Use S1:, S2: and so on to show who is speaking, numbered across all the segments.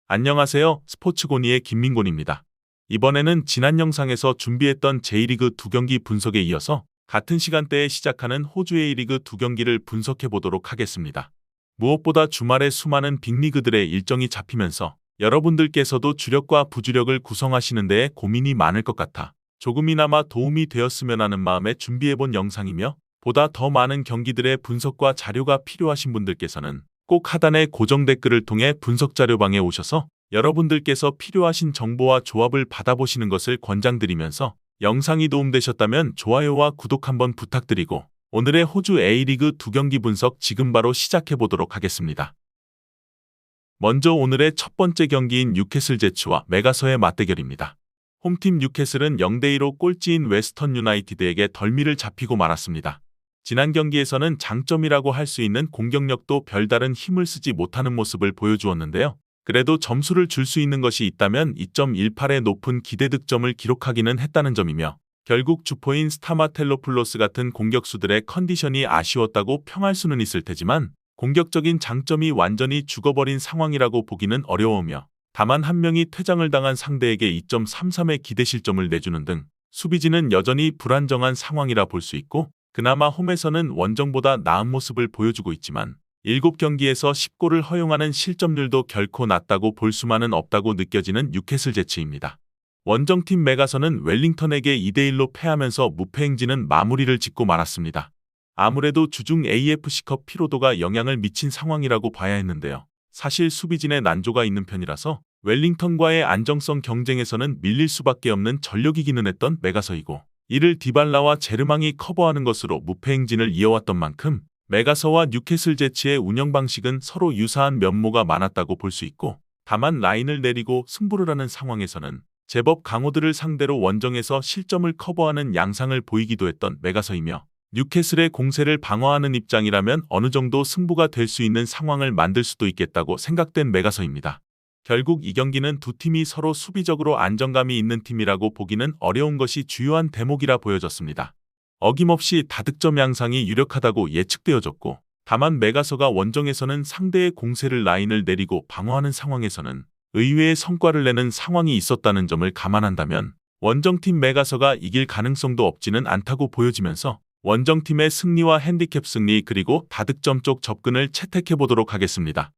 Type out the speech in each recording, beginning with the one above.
S1: 안녕하세요. 스포츠고니의 김민곤입니다. 이번에는 지난 영상에서 준비했던 J리그 두 경기 분석에 이어서 같은 시간대에 시작하는 호주 A리그 두 경기를 분석해 보도록 하겠습니다. 무엇보다 주말에 수많은 빅리그들의 일정이 잡히면서 여러분들께서도 주력과 부주력을 구성하시는 데에 고민이 많을 것 같아 조금이나마 도움이 되었으면 하는 마음에 준비해본 영상이며, 보다 더 많은 경기들의 분석과 자료가 필요하신 분들께서는 꼭 하단의 고정 댓글을 통해 분석 자료방에 오셔서 여러분들께서 필요하신 정보와 조합을 받아보시는 것을 권장드리면서, 영상이 도움되셨다면 좋아요와 구독 한번 부탁드리고 오늘의 호주 A리그 두 경기 분석 지금 바로 시작해 보도록 하겠습니다. 먼저 오늘의 첫 번째 경기인 뉴캐슬 제츠와 메가서의 맞대결입니다. 홈팀 뉴캐슬은 0대2로 꼴찌인 웨스턴 유나이티드에게 덜미를 잡히고 말았습니다. 지난 경기에서는 장점이라고 할 수 있는 공격력도 별다른 힘을 쓰지 못하는 모습을 보여주었는데요. 그래도 점수를 줄 수 있는 것이 있다면 2.18의 높은 기대 득점을 기록하기는 했다는 점이며, 결국 주포인 스타마텔로플로스 같은 공격수들의 컨디션이 아쉬웠다고 평할 수는 있을 테지만 공격적인 장점이 완전히 죽어버린 상황이라고 보기는 어려우며, 다만 한 명이 퇴장을 당한 상대에게 2.33의 기대 실점을 내주는 등 수비진은 여전히 불안정한 상황이라 볼 수 있고, 그나마 홈에서는 원정보다 나은 모습을 보여주고 있지만 7경기에서 10골을 허용하는 실점률도 결코 낮다고 볼 수만은 없다고 느껴지는 뉴캐슬 제츠입니다. 원정팀 메가서는 웰링턴에게 2대1로 패하면서 무패 행진은 마무리를 짓고 말았습니다. 아무래도 주중 AFC컵 피로도가 영향을 미친 상황이라고 봐야 했는데요. 사실 수비진의 난조가 있는 편이라서 웰링턴과의 안정성 경쟁에서는 밀릴 수밖에 없는 전력이기는 했던 메가서이고, 이를 디발라와 제르망이 커버하는 것으로 무패 행진을 이어왔던 만큼 메가서와 뉴캐슬 제츠의 운영 방식은 서로 유사한 면모가 많았다고 볼 수 있고, 다만 라인을 내리고 승부를 하는 상황에서는 제법 강호들을 상대로 원정에서 실점을 커버하는 양상을 보이기도 했던 메가서이며, 뉴캐슬의 공세를 방어하는 입장이라면 어느 정도 승부가 될 수 있는 상황을 만들 수도 있겠다고 생각된 메가서입니다. 결국 이 경기는 두 팀이 서로 수비적으로 안정감이 있는 팀이라고 보기는 어려운 것이 주요한 대목이라 보여졌습니다. 어김없이 다득점 양상이 유력하다고 예측되어졌고, 다만 메가서가 원정에서는 상대의 공세를 라인을 내리고 방어하는 상황에서는 의외의 성과를 내는 상황이 있었다는 점을 감안한다면 원정팀 메가서가 이길 가능성도 없지는 않다고 보여지면서, 원정팀의 승리와 핸디캡 승리 그리고 다득점 쪽 접근을 채택해보도록 하겠습니다.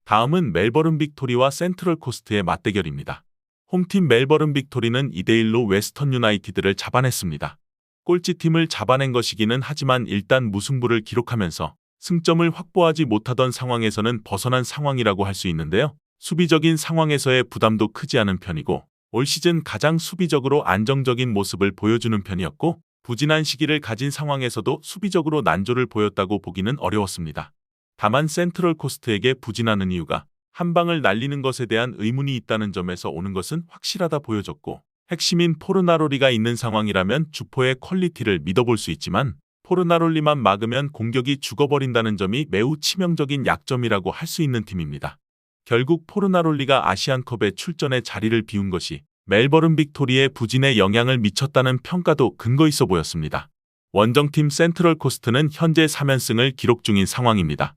S1: 다음은 멜버른 빅토리와 센트럴 코스트의 맞대결입니다. 홈팀 멜버른 빅토리는 2대1로 웨스턴 유나이티드를 잡아냈습니다. 꼴찌팀을 잡아낸 것이기는 하지만 일단 무승부를 기록하면서 승점을 확보하지 못하던 상황에서는 벗어난 상황이라고 할 수 있는데요. 수비적인 상황에서의 부담도 크지 않은 편이고, 올 시즌 가장 수비적으로 안정적인 모습을 보여주는 편이었고, 부진한 시기를 가진 상황에서도 수비적으로 난조를 보였다고 보기는 어려웠습니다. 다만 센트럴 코스트에게 부진하는 이유가 한 방을 날리는 것에 대한 의문이 있다는 점에서 오는 것은 확실하다 보여졌고, 핵심인 포르나롤리가 있는 상황이라면 주포의 퀄리티를 믿어볼 수 있지만 포르나롤리만 막으면 공격이 죽어버린다는 점이 매우 치명적인 약점이라고 할 수 있는 팀입니다. 결국 포르나롤리가 아시안컵에 출전해 자리를 비운 것이 멜버른 빅토리의 부진에 영향을 미쳤다는 평가도 근거 있어 보였습니다. 원정팀 센트럴 코스트는 현재 3연승을 기록 중인 상황입니다.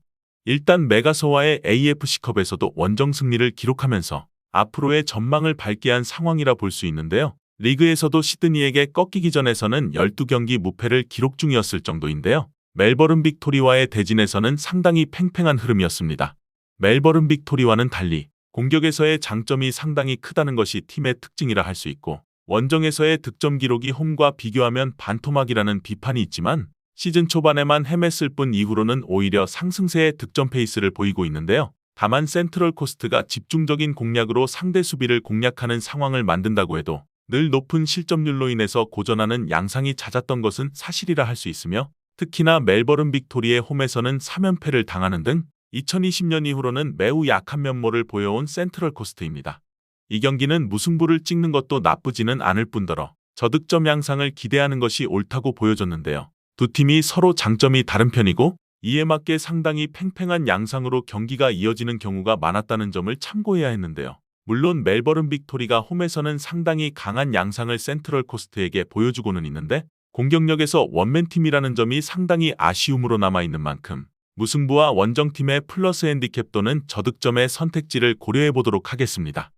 S1: 일단 메가서와의 AFC컵에서도 원정 승리를 기록하면서 앞으로의 전망을 밝게 한 상황이라 볼 수 있는데요. 리그에서도 시드니에게 꺾이기 전에서는 12경기 무패를 기록 중이었을 정도인데요. 멜버른 빅토리와의 대진에서는 상당히 팽팽한 흐름이었습니다. 멜버른 빅토리와는 달리 공격에서의 장점이 상당히 크다는 것이 팀의 특징이라 할 수 있고, 원정에서의 득점 기록이 홈과 비교하면 반토막이라는 비판이 있지만 시즌 초반에만 헤맸을 뿐 이후로는 오히려 상승세의 득점 페이스를 보이고 있는데요. 다만 센트럴 코스트가 집중적인 공략으로 상대 수비를 공략하는 상황을 만든다고 해도 늘 높은 실점률로 인해서 고전하는 양상이 잦았던 것은 사실이라 할 수 있으며, 특히나 멜버른 빅토리의 홈에서는 3연패를 당하는 등 2020년 이후로는 매우 약한 면모를 보여온 센트럴 코스트입니다. 이 경기는 무승부를 찍는 것도 나쁘지는 않을 뿐더러 저득점 양상을 기대하는 것이 옳다고 보여졌는데요. 두 팀이 서로 장점이 다른 편이고 이에 맞게 상당히 팽팽한 양상으로 경기가 이어지는 경우가 많았다는 점을 참고해야 했는데요. 물론 멜버른 빅토리가 홈에서는 상당히 강한 양상을 센트럴 코스트에게 보여주고는 있는데 공격력에서 원맨팀이라는 점이 상당히 아쉬움으로 남아있는 만큼 무승부와 원정팀의 플러스 핸디캡 또는 저득점의 선택지를 고려해 보도록 하겠습니다.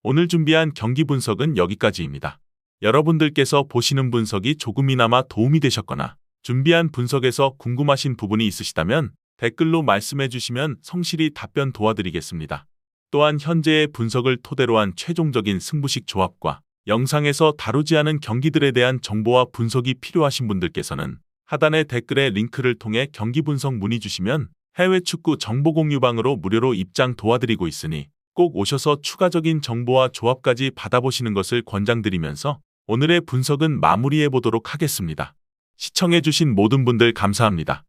S1: 오늘 준비한 경기 분석은 여기까지입니다. 여러분들께서 보시는 분석이 조금이나마 도움이 되셨거나 준비한 분석에서 궁금하신 부분이 있으시다면 댓글로 말씀해 주시면 성실히 답변 도와드리겠습니다. 또한 현재의 분석을 토대로 한 최종적인 승부식 조합과 영상에서 다루지 않은 경기들에 대한 정보와 분석이 필요하신 분들께서는 하단의 댓글의 링크를 통해 경기 분석 문의 주시면 해외 축구 정보 공유방으로 무료로 입장 도와드리고 있으니 꼭 오셔서 추가적인 정보와 조합까지 받아보시는 것을 권장드리면서 오늘의 분석은 마무리해 보도록 하겠습니다. 시청해주신 모든 분들 감사합니다.